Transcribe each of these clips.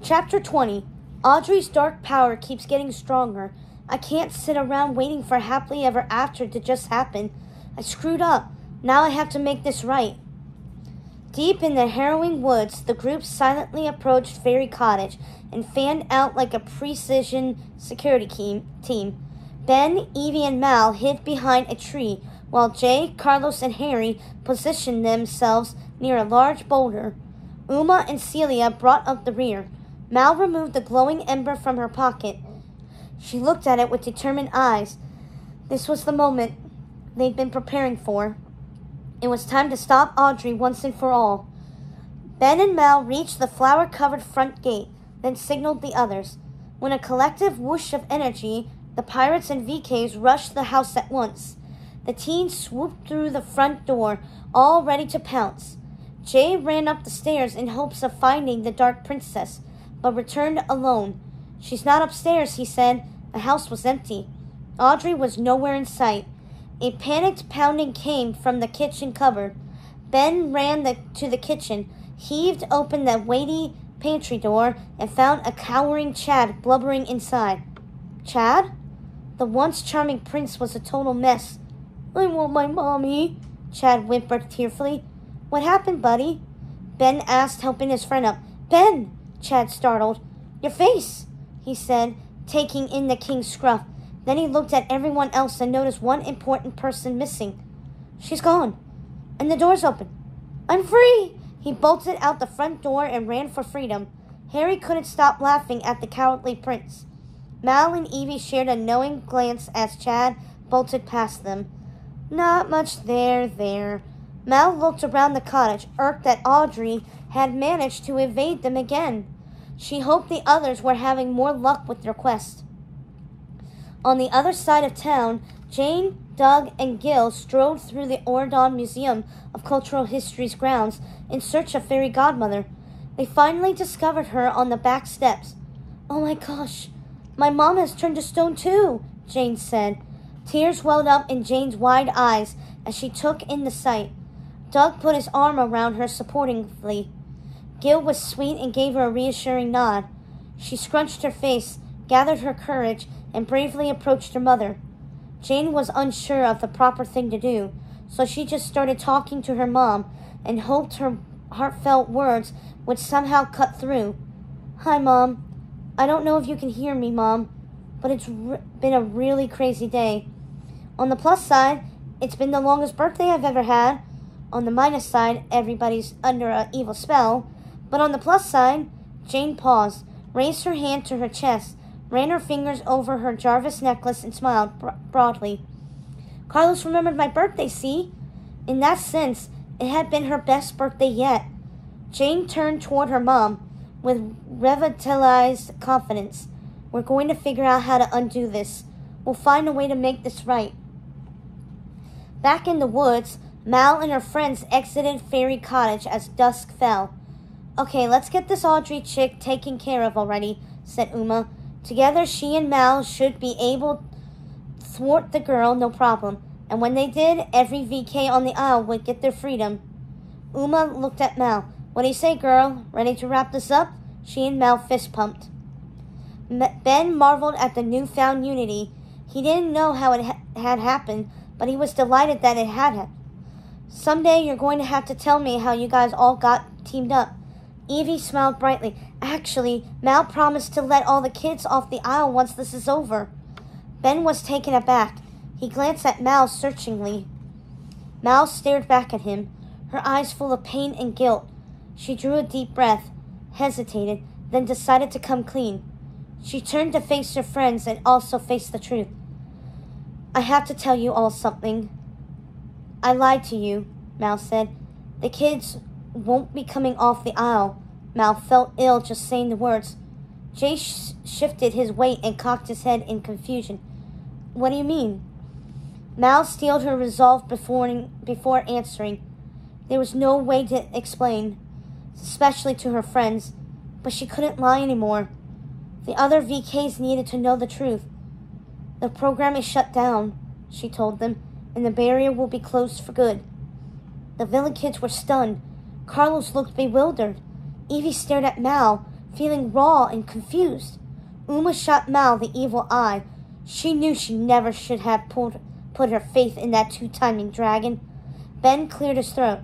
Chapter 20. Audrey's dark power keeps getting stronger. I can't sit around waiting for happily ever after to just happen. I screwed up. Now I have to make this right. Deep in the harrowing woods, the group silently approached Fairy Cottage and fanned out like a precision security team. Ben, Evie, and Mal hid behind a tree, while Jay, Carlos, and Harry positioned themselves near a large boulder. Uma and Celia brought up the rear. Mal removed the glowing ember from her pocket. She looked at it with determined eyes. This was the moment they'd been preparing for. It was time to stop Audrey once and for all. Ben and Mal reached the flower-covered front gate, then signaled the others. When a collective whoosh of energy, the pirates and VKs rushed the house at once. The teens swooped through the front door, all ready to pounce. Jay ran up the stairs in hopes of finding the Dark Princess, but returned alone. "She's not upstairs," he said. The house was empty. Audrey was nowhere in sight. A panicked pounding came from the kitchen cupboard. Ben ran to the kitchen, heaved open the weighty pantry door, and found a cowering Chad blubbering inside. Chad? The once charming prince was a total mess. "I want my mommy," Chad whimpered tearfully. "What happened, buddy?" Ben asked, helping his friend up. "Ben!" Chad startled. "Your face," he said, taking in the king's scruff. Then he looked at everyone else and noticed one important person missing. "She's gone. And the door's open. I'm free!" He bolted out the front door and ran for freedom. Harry couldn't stop laughing at the cowardly prince. Mal and Evie shared a knowing glance as Chad bolted past them. Not much there. Mal looked around the cottage, irked that Audrey had managed to evade them again. She hoped the others were having more luck with their quest. On the other side of town, Jane, Doug, and Gil strode through the Oredon Museum of Cultural History's grounds in search of Fairy Godmother. They finally discovered her on the back steps. "Oh my gosh, my mom has turned to stone too," Jane said. Tears welled up in Jane's wide eyes as she took in the sight. Doug put his arm around her supportingly. Gil was sweet and gave her a reassuring nod. She scrunched her face, gathered her courage, and bravely approached her mother. Jane was unsure of the proper thing to do, so she just started talking to her mom and hoped her heartfelt words would somehow cut through. "Hi, Mom. I don't know if you can hear me, Mom, but it's been a really crazy day. On the plus side, it's been the longest birthday I've ever had. On the minus side, everybody's under an evil spell. But on the plus side," Jane paused, raised her hand to her chest, ran her fingers over her Jarvis necklace, and smiled broadly. "Carlos remembered my birthday, see? In that sense, it had been her best birthday yet." Jane turned toward her mom with revitalized confidence. "We're going to figure out how to undo this. We'll find a way to make this right." Back in the woods, Mal and her friends exited Fairy Cottage as dusk fell. "Okay, let's get this Audrey chick taken care of already," said Uma. Together, she and Mal should be able to thwart the girl, no problem. And when they did, every VK on the Isle would get their freedom. Uma looked at Mal. "What do you say, girl? Ready to wrap this up?" She and Mal fist-pumped. Ben marveled at the newfound unity. He didn't know how it had happened, but he was delighted that it had. "Someday you're going to have to tell me how you guys all got teamed up." Evie smiled brightly. "Actually, Mal promised to let all the kids off the Isle once this is over." Ben was taken aback. He glanced at Mal searchingly. Mal stared back at him, her eyes full of pain and guilt. She drew a deep breath, hesitated, then decided to come clean. She turned to face her friends and also face the truth. "I have to tell you all something. I lied to you," Mal said. "The kids won't be coming off the Isle." Mal felt ill just saying the words. Jay shifted his weight and cocked his head in confusion. "What do you mean?" Mal steeled her resolve before answering. There was no way to explain, especially to her friends, but she couldn't lie anymore. The other VKs needed to know the truth. "The program is shut down," she told them, "and the barrier will be closed for good." The villain kids were stunned. Carlos looked bewildered. Evie stared at Mal, feeling raw and confused. Uma shot Mal the evil eye. She knew she never should have put her faith in that two-timing dragon. Ben cleared his throat.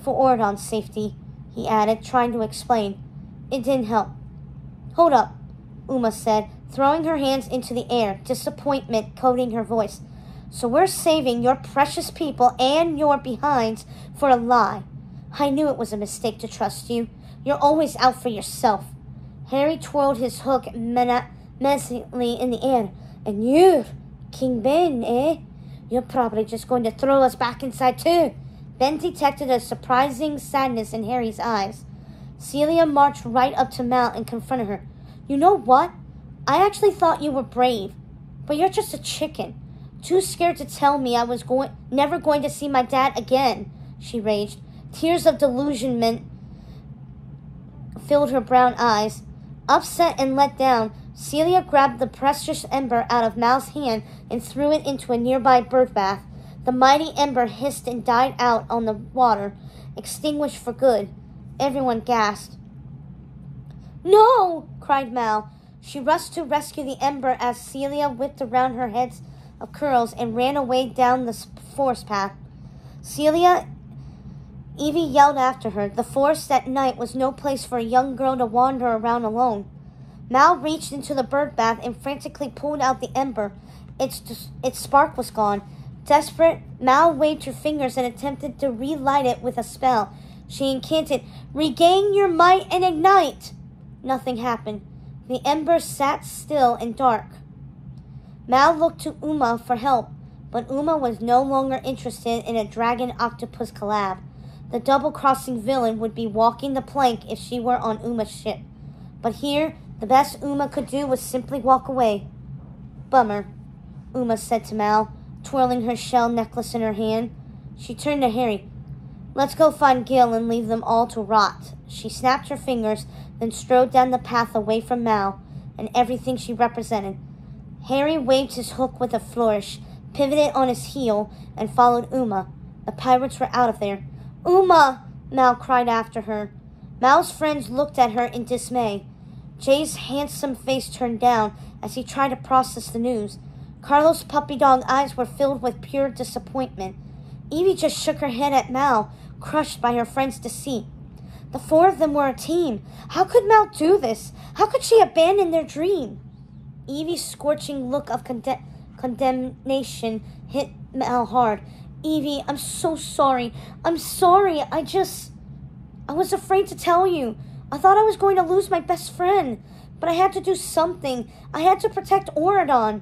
For Ordon's safety, he added, trying to explain. It didn't help. Hold up, Uma said, throwing her hands into the air, disappointment coating her voice. So we're saving your precious people and your behinds for a lie. I knew it was a mistake to trust you. You're always out for yourself. Harry twirled his hook menacingly in the air. And you, King Ben, eh? You're probably just going to throw us back inside too. Ben detected a surprising sadness in Harry's eyes. Celia marched right up to Mal and confronted her. You know what? I actually thought you were brave, but you're just a chicken. Too scared to tell me I was never going to see my dad again, she raged. Tears of delusionment filled her brown eyes. Upset and let down, Celia grabbed the precious ember out of Mal's hand and threw it into a nearby bird bath. The mighty ember hissed and died out on the water, extinguished for good. Everyone gasped. No! Cried Mal. She rushed to rescue the ember as Celia whipped around her heads of curls and ran away down the forest path. Evie yelled after her. The forest at night was no place for a young girl to wander around alone. Mal reached into the bird bath and frantically pulled out the ember. Its spark was gone. Desperate, Mal waved her fingers and attempted to relight it with a spell. She incanted, Regain your might and ignite! Nothing happened. The ember sat still and dark. Mal looked to Uma for help, but Uma was no longer interested in a dragon-octopus collab. The double-crossing villain would be walking the plank if she were on Uma's ship. But here, the best Uma could do was simply walk away. Bummer, Uma said to Mal, twirling her shell necklace in her hand. She turned to Harry. Let's go find Gil and leave them all to rot. She snapped her fingers, then strode down the path away from Mal and everything she represented. Harry waved his hook with a flourish, pivoted on his heel, and followed Uma. The pirates were out of there. Uma! Mal cried after her. Mal's friends looked at her in dismay. Jay's handsome face turned down as he tried to process the news. Carlos' puppy dog eyes were filled with pure disappointment. Evie just shook her head at Mal, crushed by her friend's deceit. The four of them were a team. How could Mal do this? How could she abandon their dream? Evie's scorching look of condemnation hit Mal hard. Evie, I'm so sorry. I'm sorry. I was afraid to tell you. I thought I was going to lose my best friend. But I had to do something. I had to protect Oridon.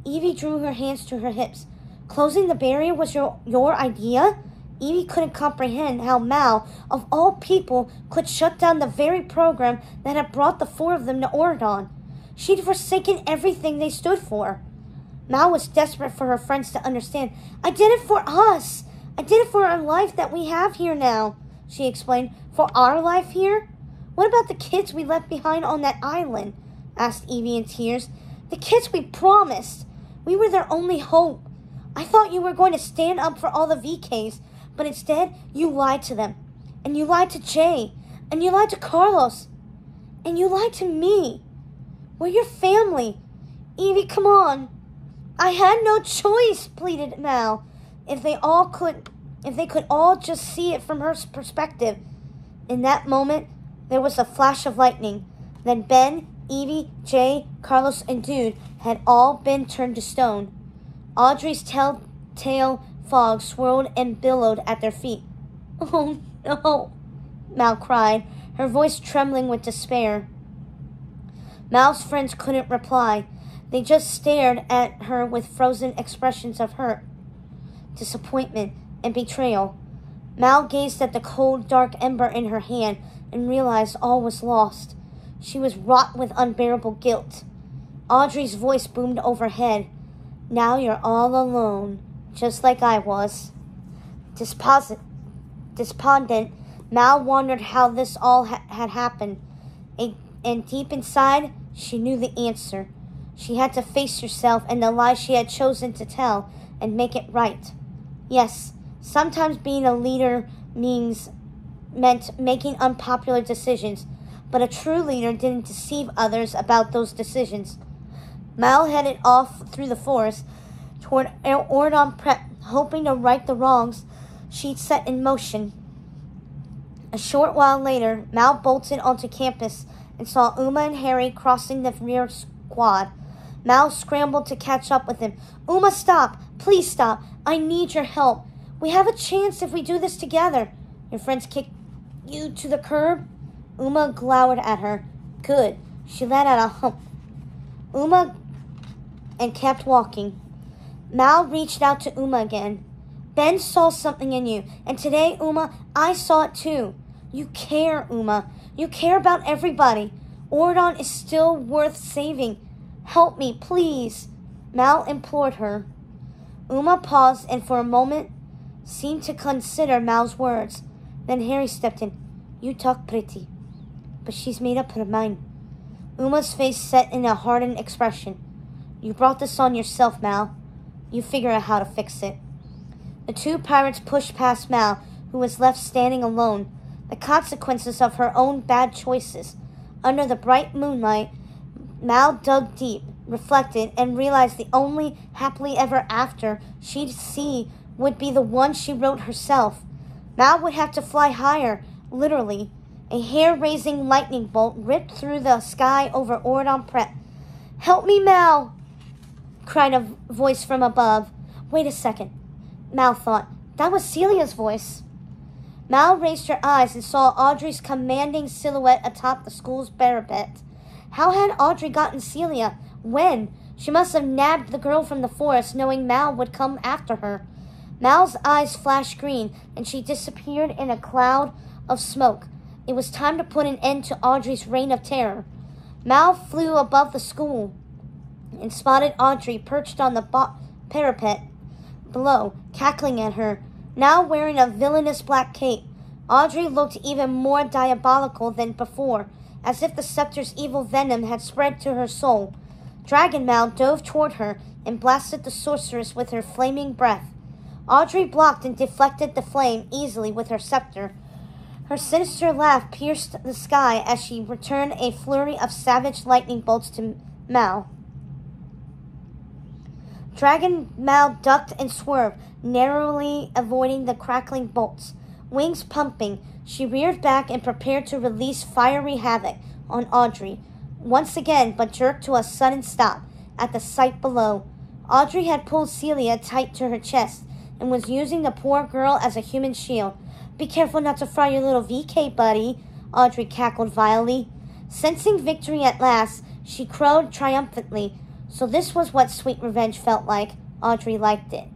Evie drew her hands to her hips. Closing the barrier was your idea? Evie couldn't comprehend how Mal, of all people, could shut down the very program that had brought the four of them to Oridon. She'd forsaken everything they stood for. Mal was desperate for her friends to understand. I did it for us. I did it for our life that we have here now, she explained. For our life here? What about the kids we left behind on that island? Asked Evie in tears. The kids we promised. We were their only hope. I thought you were going to stand up for all the VKs, but instead you lied to them. And you lied to Jay. And you lied to Carlos. And you lied to me. We're your family. Evie, come on. I had no choice, pleaded Mal. If they could all just see it from her perspective. In that moment, there was a flash of lightning. Then Ben, Evie, Jay, Carlos, and Dude had all been turned to stone. Audrey's telltale fog swirled and billowed at their feet. Oh, no, Mal cried, her voice trembling with despair. Mal's friends couldn't reply. They just stared at her with frozen expressions of hurt, disappointment, and betrayal. Mal gazed at the cold, dark ember in her hand and realized all was lost. She was wrought with unbearable guilt. Audrey's voice boomed overhead. Now you're all alone, just like I was. Despondent, Mal wondered how this all had happened. And deep inside, she knew the answer. She had to face herself and the lie she had chosen to tell and make it right. Yes, sometimes being a leader meant making unpopular decisions, but a true leader didn't deceive others about those decisions. Mal headed off through the forest toward Ordon Prep, hoping to right the wrongs she'd set in motion. A short while later, Mal bolted onto campus and saw Uma and Harry crossing the rear squad. Mal scrambled to catch up with him. Uma, stop! Please stop! I need your help. We have a chance if we do this together. Your friends kick you to the curb? Uma glowered at her. Good. She let out a hump. Uma and kept walking. Mal reached out to Uma again. Ben saw something in you, and today, Uma, I saw it too. You care, Uma. You care about everybody. Ordon is still worth saving. Help me, please. Mal implored her. Uma paused and for a moment seemed to consider Mal's words. Then Harry stepped in. You talk pretty, but she's made up her mind. Uma's face set in a hardened expression. You brought this on yourself, Mal. You figure out how to fix it. The two pirates pushed past Mal, who was left standing alone. The consequences of her own bad choices. Under the bright moonlight, Mal dug deep, reflected, and realized the only happily ever after she'd see would be the one she wrote herself. Mal would have to fly higher, literally. A hair-raising lightning bolt ripped through the sky over Ordon Prep. Help me, Mal! Cried a voice from above. Wait a second. Mal thought. That was Celia's voice. Mal raised her eyes and saw Audrey's commanding silhouette atop the school's parapet. How had Audrey gotten Celia? When? She must have nabbed the girl from the forest, knowing Mal would come after her. Mal's eyes flashed green, and she disappeared in a cloud of smoke. It was time to put an end to Audrey's reign of terror. Mal flew above the school and spotted Audrey perched on the parapet below, cackling at her. Now wearing a villainous black cape, Audrey looked even more diabolical than before, as if the scepter's evil venom had spread to her soul. Dragon Mal dove toward her and blasted the sorceress with her flaming breath. Audrey blocked and deflected the flame easily with her scepter. Her sinister laugh pierced the sky as she returned a flurry of savage lightning bolts to Mal. Dragon Mal ducked and swerved, narrowly avoiding the crackling bolts. Wings pumping, she reared back and prepared to release fiery havoc on Audrey. Once again, but jerked to a sudden stop at the sight below. Audrey had pulled Celia tight to her chest and was using the poor girl as a human shield. Be careful not to fry your little VK, buddy, Audrey cackled vilely. Sensing victory at last, she crowed triumphantly. So this was what sweet revenge felt like. Audrey liked it.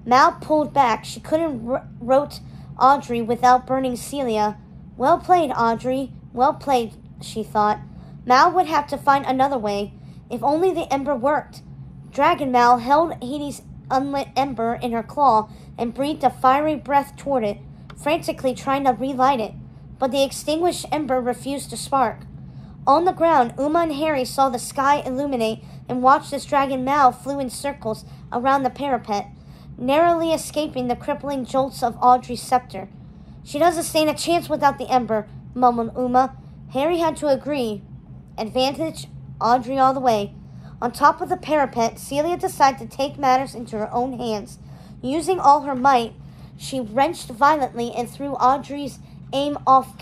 Mal pulled back. She couldn't rout Audrey without burning Celia. Well played, Audrey. Well played, she thought. Mal would have to find another way. If only the ember worked. Dragon Mal held Hades' unlit ember in her claw and breathed a fiery breath toward it, frantically trying to relight it. But the extinguished ember refused to spark. On the ground, Uma and Harry saw the sky illuminate and watched as Dragon Mal flew in circles around the parapet, narrowly escaping the crippling jolts of Audrey's scepter. She doesn't stand a chance without the ember, mumbled Uma. Harry had to agree. Advantage, Audrey all the way. On top of the parapet, Celia decided to take matters into her own hands. Using all her might, she wrenched violently and threw Audrey's aim off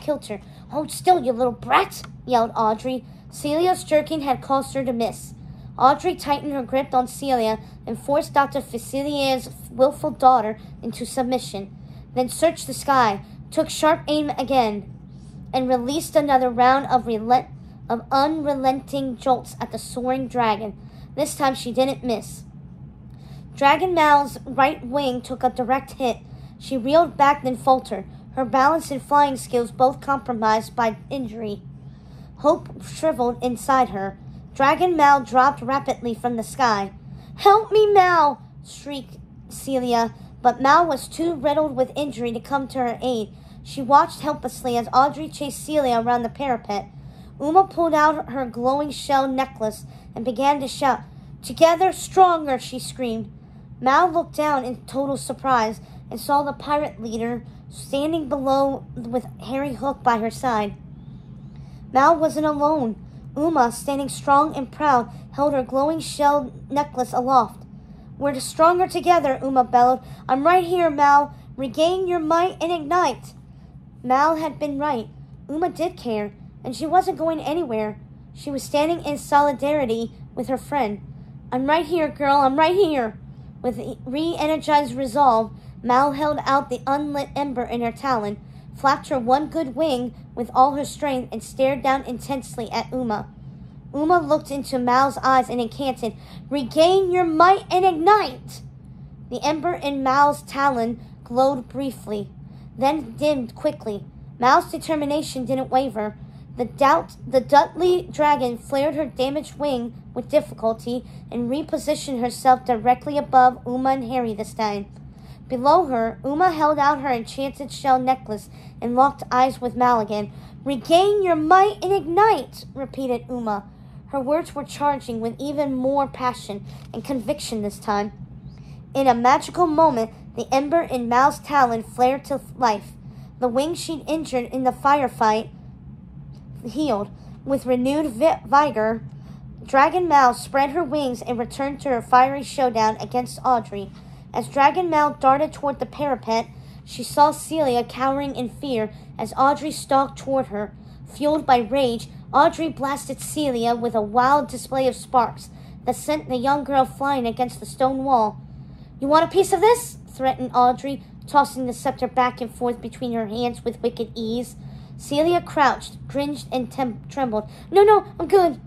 kilter. Hold still, you little brat, yelled Audrey. Celia's jerking had caused her to miss. Audrey tightened her grip on Celia and forced Dr. Facilier's willful daughter into submission, then searched the sky, took sharp aim again, and released another round of unrelenting jolts at the soaring dragon. This time she didn't miss. Dragon Mal's right wing took a direct hit. She reeled back, then faltered, her balance and flying skills both compromised by injury. Hope shriveled inside her. Dragon Mal dropped rapidly from the sky. Help me, Mal! Shrieked Celia, but Mal was too riddled with injury to come to her aid. She watched helplessly as Audrey chased Celia around the parapet. Uma pulled out her glowing shell necklace and began to shout. Together, stronger, she screamed. Mal looked down in total surprise and saw the pirate leader standing below with Harry Hook by her side. Mal wasn't alone. Uma, standing strong and proud, held her glowing shell necklace aloft. We're stronger together, Uma bellowed. I'm right here, Mal. Regain your might and ignite. Mal had been right. Uma did care, and she wasn't going anywhere. She was standing in solidarity with her friend. I'm right here, girl. I'm right here. With re-energized resolve, Mal held out the unlit ember in her talon, flapped her one good wing with all her strength, and stared down intensely at Uma. Uma looked into Mal's eyes and incanted, Regain your might and ignite! The ember in Mal's talon glowed briefly, then dimmed quickly. Mal's determination didn't waver. The Dudley dragon flared her damaged wing with difficulty and repositioned herself directly above Uma and Harry this time. Below her, Uma held out her enchanted shell necklace and locked eyes with Mal again. Regain your might and ignite, repeated Uma. Her words were charging with even more passion and conviction this time. In a magical moment, the ember in Mal's talon flared to life. The wing she'd injured in the firefight healed. With renewed vigor, Dragon Mal spread her wings and returned to her fiery showdown against Audrey. As Dragon Mal darted toward the parapet, she saw Celia cowering in fear as Audrey stalked toward her. Fueled by rage, Audrey blasted Celia with a wild display of sparks that sent the young girl flying against the stone wall. You want a piece of this? Threatened Audrey, tossing the scepter back and forth between her hands with wicked ease. Celia crouched, cringed, and trembled. No, I'm good.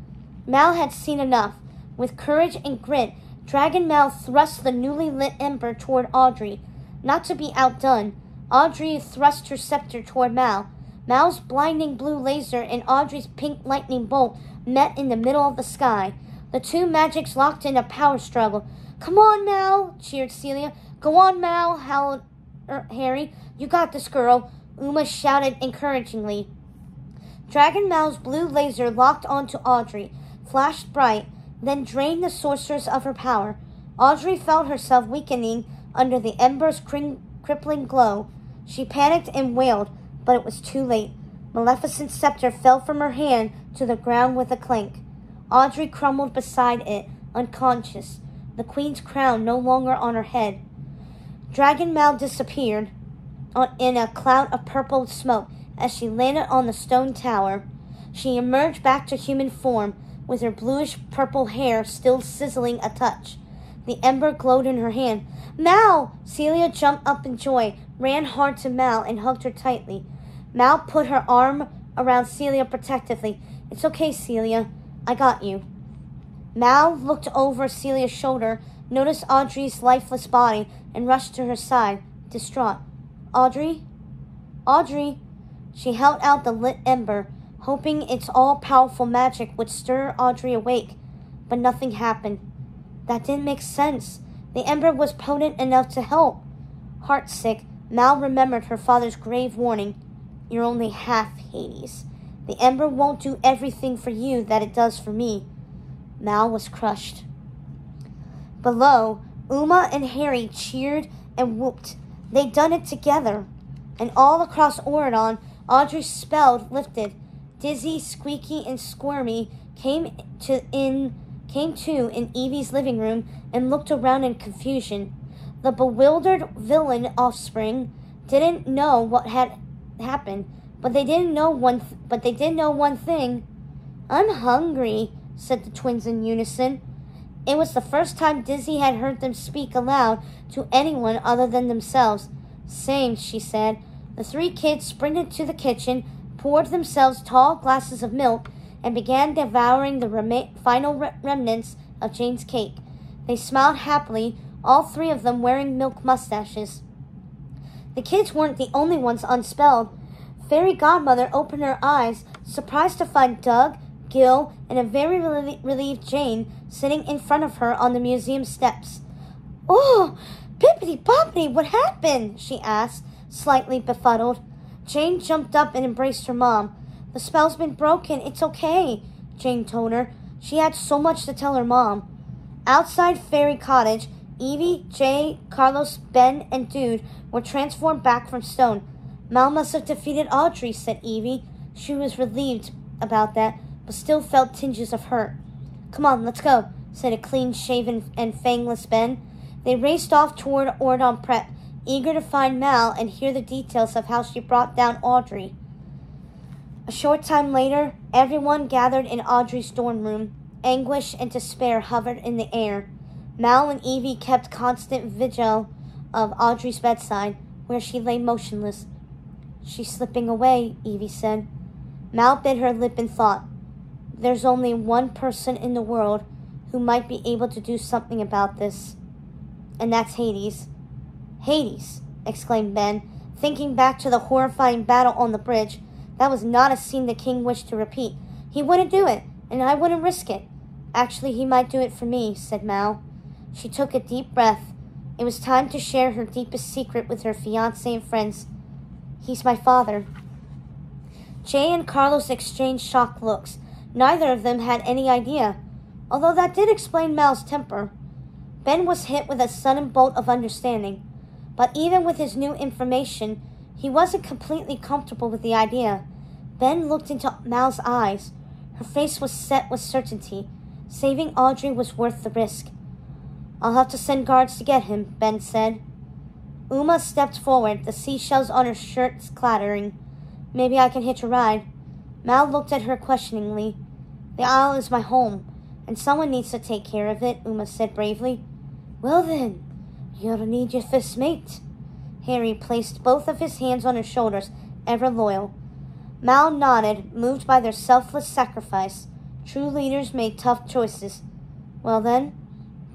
Mal had seen enough. With courage and grit, Dragon Mal thrust the newly lit ember toward Audrey. Not to be outdone, Audrey thrust her scepter toward Mal. Mal's blinding blue laser and Audrey's pink lightning bolt met in the middle of the sky. The two magics locked in a power struggle. Come on, Mal, cheered Celia. Go on, Mal, howled Harry. You got this, girl. Uma shouted encouragingly. Dragon Mal's blue laser locked onto Audrey, flashed bright, then drained the sorceress of her power. Audrey felt herself weakening under the ember's crippling glow. She panicked and wailed, but it was too late. Maleficent's scepter fell from her hand to the ground with a clink. Audrey crumbled beside it, unconscious, the queen's crown no longer on her head. Dragon Mal disappeared in a cloud of purple smoke as she landed on the stone tower. She emerged back to human form, with her bluish-purple hair still sizzling a touch. The ember glowed in her hand. Mal! Celia jumped up in joy, ran hard to Mal, and hugged her tightly. Mal put her arm around Celia protectively. It's okay, Celia. I got you. Mal looked over Celia's shoulder, noticed Audrey's lifeless body, and rushed to her side, distraught. Audrey? Audrey! She held out the lit ember, hoping its all-powerful magic would stir Audrey awake, but nothing happened. That didn't make sense. The ember was potent enough to help. Heartsick, Mal remembered her father's grave warning. You're only half Hades. The ember won't do everything for you that it does for me. Mal was crushed. Below, Uma and Harry cheered and whooped. They'd done it together. And all across Oridon, Audrey's spell lifted. Dizzy, squeaky, and squirmy, came to in Evie's living room and looked around in confusion. The bewildered villain offspring didn't know what had happened, but they did know one thing. I'm hungry, said the twins in unison. It was the first time Dizzy had heard them speak aloud to anyone other than themselves. Same, she said. The three kids sprinted to the kitchen, poured themselves tall glasses of milk, and began devouring the final remnants of Jane's cake. They smiled happily, all three of them wearing milk mustaches. The kids weren't the only ones unspelled. Fairy Godmother opened her eyes, surprised to find Doug, Gil, and a very relieved Jane sitting in front of her on the museum steps. Oh, Bippity-Boppity, what happened? She asked, slightly befuddled. Jane jumped up and embraced her mom. The spell's been broken. It's okay, Jane told her. She had so much to tell her mom. Outside Fairy Cottage, Evie, Jay, Carlos, Ben, and Dude were transformed back from stone. Mal must have defeated Audrey, said Evie. She was relieved about that, but still felt tinges of hurt. "Come on, let's go," said a clean-shaven and fangless Ben. They raced off toward Ordon Prep, eager to find Mal and hear the details of how she brought down Audrey. A short time later, everyone gathered in Audrey's dorm room. Anguish and despair hovered in the air. Mal and Evie kept constant vigil of Audrey's bedside, where she lay motionless. "She's slipping away," Evie said. Mal bit her lip in thought. There's only one person in the world who might be able to do something about this, and that's Hades. "Hades!" exclaimed Ben, thinking back to the horrifying battle on the bridge. That was not a scene the king wished to repeat. "He wouldn't do it, and I wouldn't risk it." "Actually, he might do it for me," said Mal. She took a deep breath. It was time to share her deepest secret with her fiancé and friends. "He's my father." Jay and Carlos exchanged shocked looks. Neither of them had any idea, although that did explain Mal's temper. Ben was hit with a sudden bolt of understanding, but even with his new information, he wasn't completely comfortable with the idea. Ben looked into Mal's eyes. Her face was set with certainty. Saving Audrey was worth the risk. "I'll have to send guards to get him," Ben said. Uma stepped forward, the seashells on her shirt clattering. "Maybe I can hitch a ride." Mal looked at her questioningly. "The Isle is my home, and someone needs to take care of it," Uma said bravely. "Well then, you'll need your first mate." Harry placed both of his hands on her shoulders, ever loyal. Mal nodded, moved by their selfless sacrifice. True leaders made tough choices. "Well then,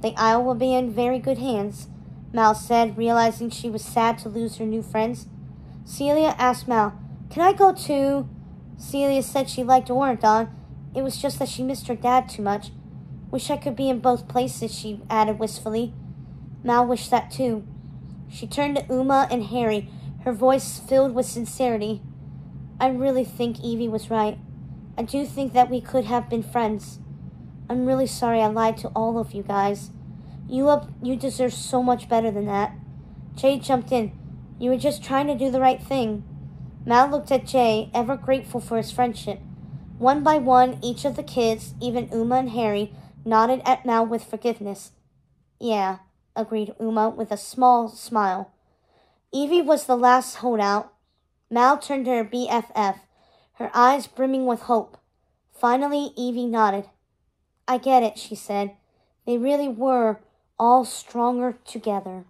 the Isle will be in very good hands," Mal said, realizing she was sad to lose her new friends. Celia asked Mal, "Can I go too?" Celia said she liked Oregon. It was just that she missed her dad too much. "Wish I could be in both places," she added wistfully. Mal wished that too. She turned to Uma and Harry, her voice filled with sincerity. "I really think Evie was right. I do think that we could have been friends. I'm really sorry I lied to all of you guys. You deserve so much better than that." Jay jumped in. "You were just trying to do the right thing." Mal looked at Jay, ever grateful for his friendship. One by one, each of the kids, even Uma and Harry, nodded at Mal with forgiveness. "Yeah," agreed Uma with a small smile. Evie was the last holdout. Mal turned to her BFF, her eyes brimming with hope. Finally, Evie nodded. "I get it," she said. "They really were all stronger together."